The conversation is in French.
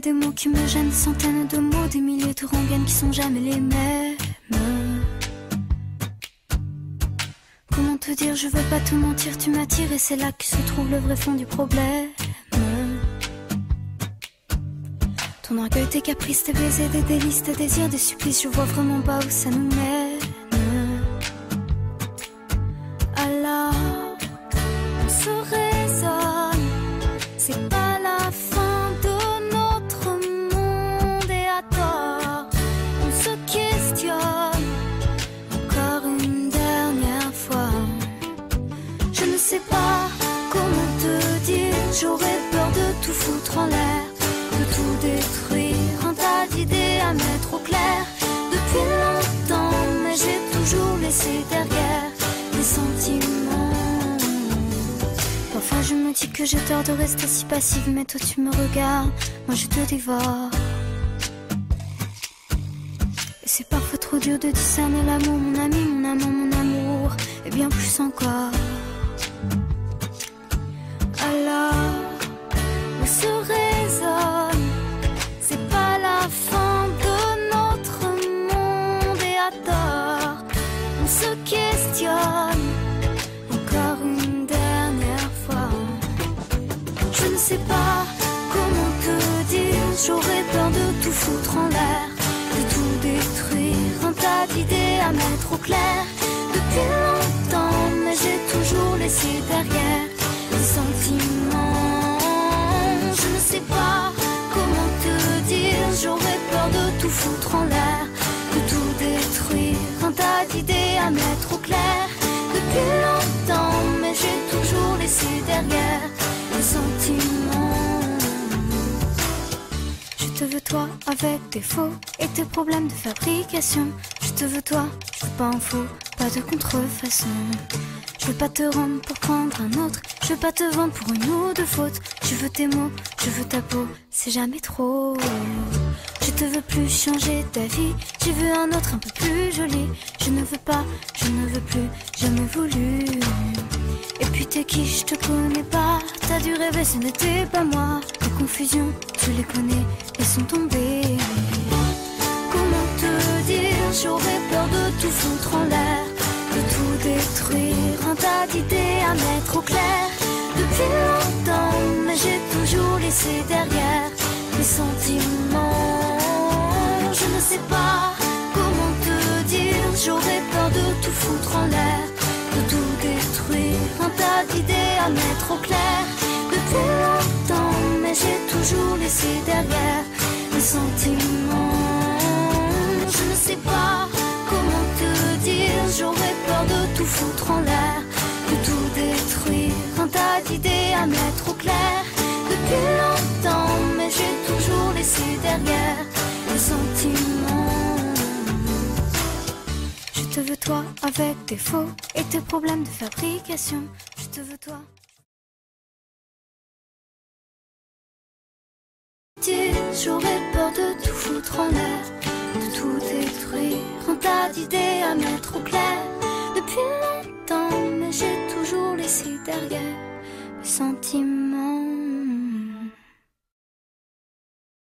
des mots qui me gênent, centaines de mots, des milliers de rengaines qui sont jamais les mêmes. Comment te dire, je veux pas te mentir, tu m'attires et c'est là que se trouve le vrai fond du problème. Ton orgueil, tes caprices, tes baisers, des délices, tes désirs, des supplices, je vois vraiment pas où ça nous mène. Alors, on se raisonne, c'est pas la fin de notre monde et à tort, on se questionne encore une dernière fois. Je ne sais pas comment te dire, j'aurais peur de tout foutre en l'air, de tout détruire, un tas d'idées à mettre au clair. Depuis longtemps, mais j'ai toujours laissé derrière les sentiments. Parfois je me dis que j'ai tort de rester si passive, mais toi tu me regardes, moi je te dévore. Et c'est parfois trop dur de discerner l'amour, mon ami, mon amant, mon amour, et bien plus encore. Alors, on se raisonne, c'est pas la fin de notre monde et à tort, on se questionne encore une dernière fois. Je ne sais pas comment te dire, j'aurais peur de tout foutre en l'air, de tout détruire, un tas d'idées à mettre au clair. Depuis longtemps, mais j'ai toujours laissé derrière les sentiments. Je ne sais pas comment te dire, j'aurais peur de tout foutre en l'air, de tout détruire, un tas d'idées à mettre au clair. Depuis longtemps, mais j'ai toujours laissé derrière les sentiments. Je te veux toi avec tes faux et tes problèmes de fabrication. Je te veux toi, je veux pas en faux, pas de contrefaçon. Je veux pas te rendre pour prendre un autre, je veux pas te vendre pour une ou deux fautes. Je veux tes mots, je veux ta peau, c'est jamais trop. Je te veux plus changer ta vie, je veux un autre un peu plus joli. Je ne veux pas, je ne veux plus, jamais voulu. Et puis t'es qui, je te connais pas, t'as dû rêver, ce n'était pas moi. Les confusions, tu les connais, elles sont tombées. Comment te dire, j'aurais peur de tout foutre en l'air, de tout détruire, un tas d'idées à mettre au clair. Depuis longtemps, mais j'ai toujours laissé derrière les sentiments. Je ne sais pas comment te dire, j'aurais peur de tout foutre en l'air, de tout détruire, un tas d'idées à mettre au clair. Depuis longtemps, mais j'ai toujours laissé derrière les sentiments. Je ne sais pas comment te dire, j'aurais peur de tout foutre en l'air, de tout détruire, un tas d'idées à mettre au clair. Depuis longtemps, mais j'ai toujours laissé derrière les sentiments. Je te veux toi avec tes faux et tes problèmes de fabrication. Je te veux toi. J'aurais peur de tout foutre en l'air, de tout détruire, un tas d'idées à mettre au clair. Depuis longtemps, mais j'ai toujours laissé derrière les sentiments.